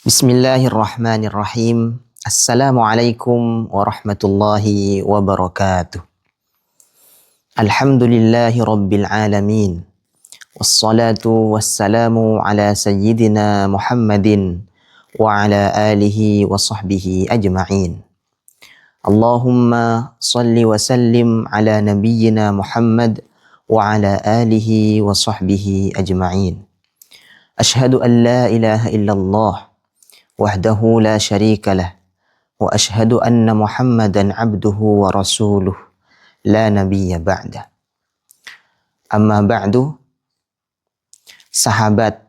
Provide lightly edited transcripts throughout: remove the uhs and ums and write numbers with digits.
Bismillahirrahmanirrahim. Assalamualaikum warahmatullahi wabarakatuh. Alhamdulillahi rabbil alamin. Wassalatu wassalamu ala sayyidina Muhammadin wa ala alihi wa sahbihi ajma'in. Allahumma salli wa sallim ala nabiyyina Muhammad wa ala alihi wa sahbihi ajma'in. Ashhadu an la ilaha illallah wahdahu la syarika lah wa ashhadu anna Muhammadan abduhu wa rasuluh la nabiyya ba'da. Amma ba'du, sahabat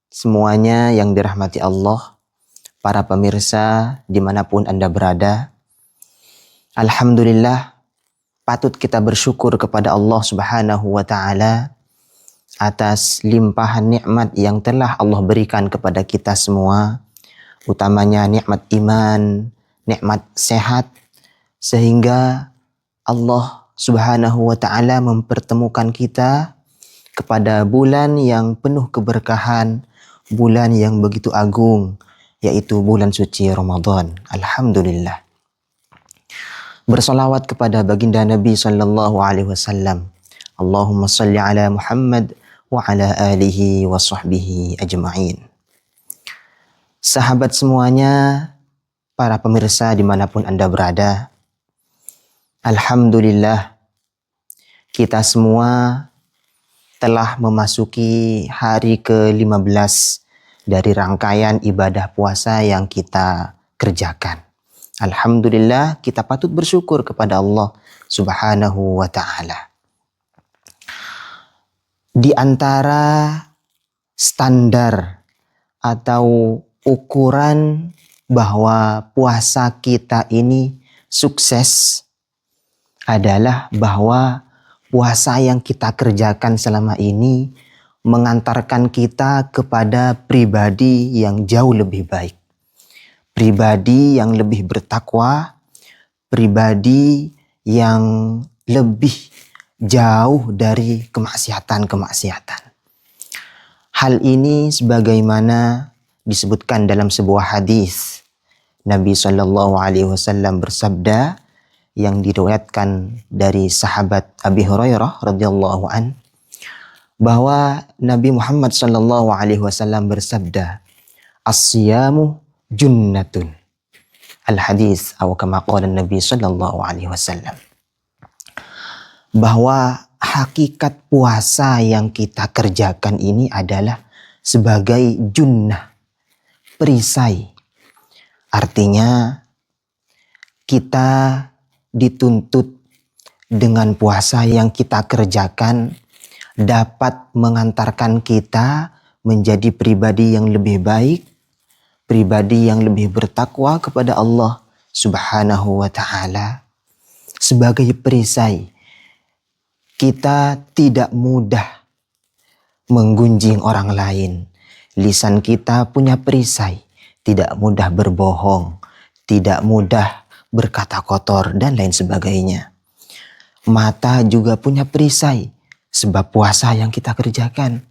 semuanya yang dirahmati Allah, para pemirsa dimanapun Anda berada, alhamdulillah patut kita bersyukur kepada Allah Subhanahu wa ta'ala atas limpahan nikmat yang telah Allah berikan kepada kita semua, utamanya nikmat iman, nikmat sehat, sehingga Allah Subhanahu wa ta'ala mempertemukan kita kepada bulan yang penuh keberkahan, bulan yang begitu agung, yaitu bulan suci Ramadan. Alhamdulillah. Bersolawat kepada baginda Nabi sallallahu alaihi wasallam. Allahumma salli ala Muhammad wa ala alihi wa sahbihi ajma'in. Sahabat semuanya, para pemirsa dimanapun Anda berada, alhamdulillah kita semua telah memasuki hari ke-15 dari rangkaian ibadah puasa yang kita kerjakan. Alhamdulillah kita patut bersyukur kepada Allah Subhanahu wa ta'ala. Di antara standar atau ukuran bahwa puasa kita ini sukses adalah bahwa puasa yang kita kerjakan selama ini mengantarkan kita kepada pribadi yang jauh lebih baik. Pribadi yang lebih bertakwa, pribadi yang lebih jauh dari kemaksiatan-kemaksiatan. Hal ini sebagaimana disebutkan dalam sebuah hadis. Nabi sallallahu alaihi wasallam bersabda yang diriwayatkan dari sahabat Abi Hurairah radhiyallahu an, bahwa Nabi Muhammad sallallahu alaihi wasallam bersabda, "As-siyamu junnatun." Al-hadis atau kama qala Nabi sallallahu alaihi wasallam. Bahwa hakikat puasa yang kita kerjakan ini adalah sebagai junnah, perisai. Artinya kita dituntut dengan puasa yang kita kerjakan dapat mengantarkan kita menjadi pribadi yang lebih baik, pribadi yang lebih bertakwa kepada Allah Subhanahu wa ta'ala. Sebagai perisai, kita tidak mudah menggunjing orang lain. Lisan kita punya perisai, tidak mudah berbohong, tidak mudah berkata kotor, dan lain sebagainya. Mata juga punya perisai, sebab puasa yang kita kerjakan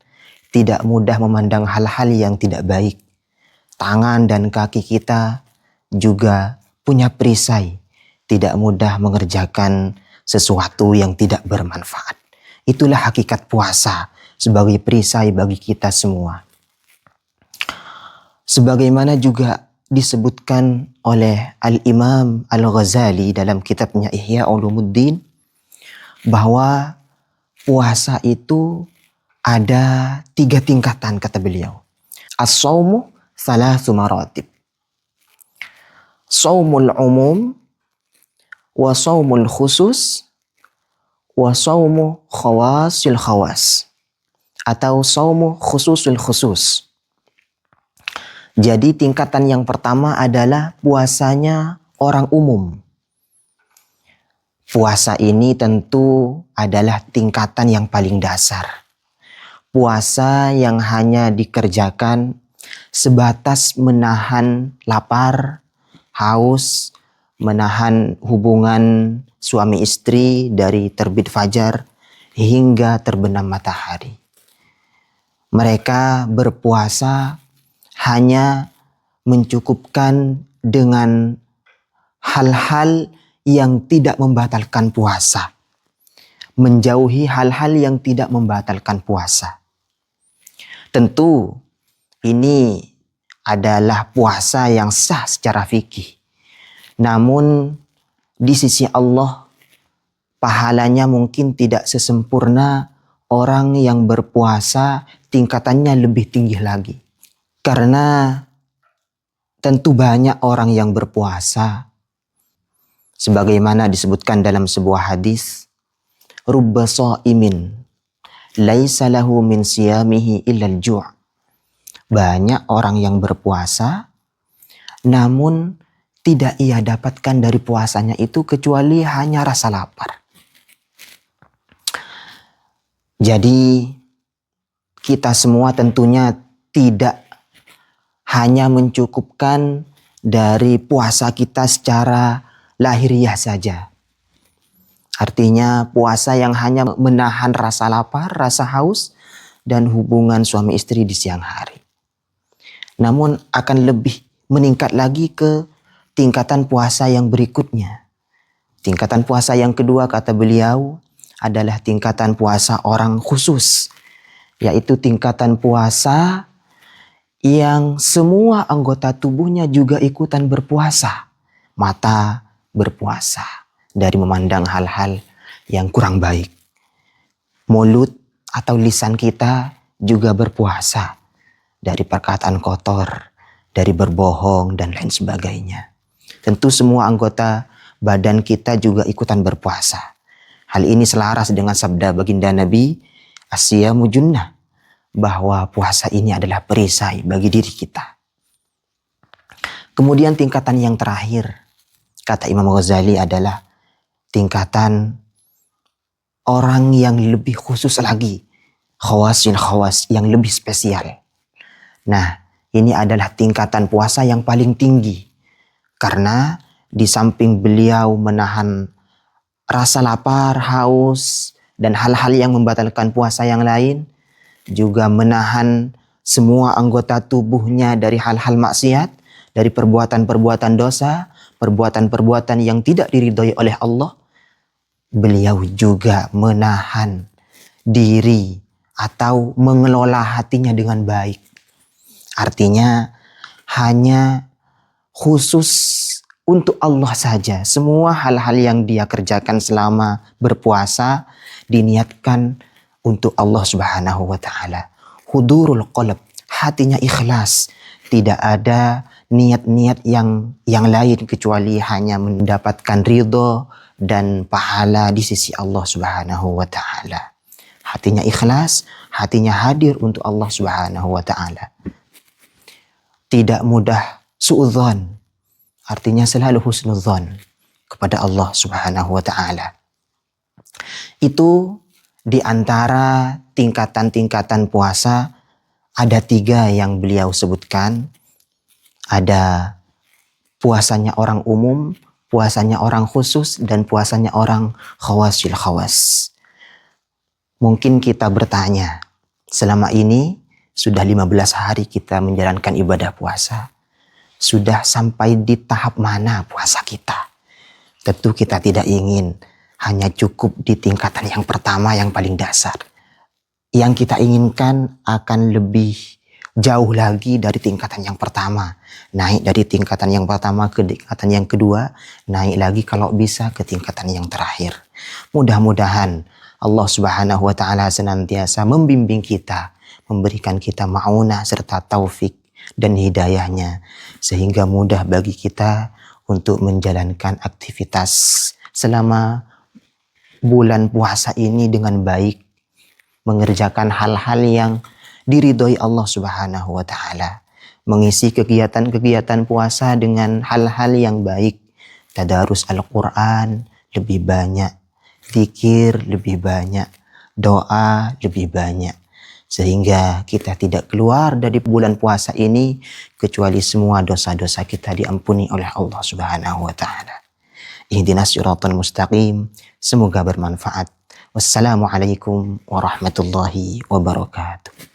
tidak mudah memandang hal-hal yang tidak baik. Tangan dan kaki kita juga punya perisai, tidak mudah mengerjakan sesuatu yang tidak bermanfaat. Itulah hakikat puasa sebagai perisai bagi kita semua. Sebagaimana juga disebutkan oleh Al-Imam Al-Ghazali dalam kitabnya Ihya Ulumuddin, bahwa puasa itu ada 3 tingkatan, kata beliau. As-sawmu thalathu maratib. Sawmul umum, wa sawmul khusus, wa sawmu khawasil khawas, atau sawmu khususul khusus. Jadi tingkatan yang pertama adalah puasanya orang umum. Puasa ini tentu adalah tingkatan yang paling dasar. Puasa yang hanya dikerjakan sebatas menahan lapar, haus, menahan hubungan suami istri dari terbit fajar hingga terbenam matahari. Mereka berpuasa hanya mencukupkan dengan hal-hal yang tidak membatalkan puasa. Menjauhi hal-hal yang tidak membatalkan puasa. Tentu ini adalah puasa yang sah secara fikih. Namun di sisi Allah pahalanya mungkin tidak sesempurna orang yang berpuasa tingkatannya lebih tinggi lagi. Karena tentu banyak orang yang berpuasa. Sebagaimana disebutkan dalam sebuah hadis, rubba sha'imin laisa lahu min siyamihi illal ju'. Banyak orang yang berpuasa namun tidak ia dapatkan dari puasanya itu kecuali hanya rasa lapar. Jadi kita semua tentunya tidak hanya mencukupkan dari puasa kita secara lahiriah saja. Artinya puasa yang hanya menahan rasa lapar, rasa haus, dan hubungan suami istri di siang hari. Namun akan lebih meningkat lagi ke tingkatan puasa yang berikutnya. Tingkatan puasa yang kedua kata beliau adalah tingkatan puasa orang khusus. Yaitu tingkatan puasa yang semua anggota tubuhnya juga ikutan berpuasa. Mata berpuasa dari memandang hal-hal yang kurang baik. Mulut atau lisan kita juga berpuasa dari perkataan kotor, dari berbohong dan lain sebagainya. Tentu semua anggota badan kita juga ikutan berpuasa. Hal ini selaras dengan sabda baginda Nabi, as-siyamu junnah, bahwa puasa ini adalah perisai bagi diri kita. Kemudian tingkatan yang terakhir, kata Imam Ghazali, adalah tingkatan orang yang lebih khusus lagi, khawasil khawas, yang lebih spesial. Nah, ini adalah tingkatan puasa yang paling tinggi. Karena di samping beliau menahan rasa lapar, haus, dan hal-hal yang membatalkan puasa yang lain, juga menahan semua anggota tubuhnya dari hal-hal maksiat, dari perbuatan-perbuatan dosa, perbuatan-perbuatan yang tidak diridhoi oleh Allah. Beliau juga menahan diri atau mengelola hatinya dengan baik. Artinya hanya khusus untuk Allah saja. Semua hal-hal yang dia kerjakan selama berpuasa diniatkan untuk Allah Subhanahu wa ta'ala. Hudurul qalb, hatinya ikhlas. Tidak ada niat-niat yang lain kecuali hanya mendapatkan ridho dan pahala di sisi Allah Subhanahu wa ta'ala. Hatinya ikhlas, hatinya hadir untuk Allah Subhanahu wa ta'ala. Tidak mudah suudzon, artinya selalu husnudzon kepada Allah Subhanahu wa ta'ala. Itu di antara tingkatan-tingkatan puasa ada 3 yang beliau sebutkan. Ada puasanya orang umum, puasanya orang khusus, dan puasanya orang khawasil khawas. Mungkin kita bertanya, selama ini sudah 15 hari kita menjalankan ibadah puasa. Sudah sampai di tahap mana puasa kita? Tentu kita tidak ingin hanya cukup di tingkatan yang pertama yang paling dasar. Yang kita inginkan akan lebih jauh lagi dari tingkatan yang pertama. Naik dari tingkatan yang pertama ke tingkatan yang kedua. Naik lagi kalau bisa ke tingkatan yang terakhir. Mudah-mudahan Allah Subhanahu wa ta'ala senantiasa membimbing kita, memberikan kita ma'unah serta taufik dan hidayahnya, sehingga mudah bagi kita untuk menjalankan aktivitas selama bulan puasa ini dengan baik, mengerjakan hal-hal yang diridhoi Allah Subhanahu wa ta'ala, mengisi kegiatan-kegiatan puasa dengan hal-hal yang baik, tadarus Al-Quran lebih banyak, zikir lebih banyak, doa lebih banyak, sehingga kita tidak keluar dari bulan puasa ini kecuali semua dosa-dosa kita diampuni oleh Allah Subhanahu wa ta'ala. Ihdinas siratal mustaqim. Semoga bermanfaat. Wassalamualaikum warahmatullahi wabarakatuh.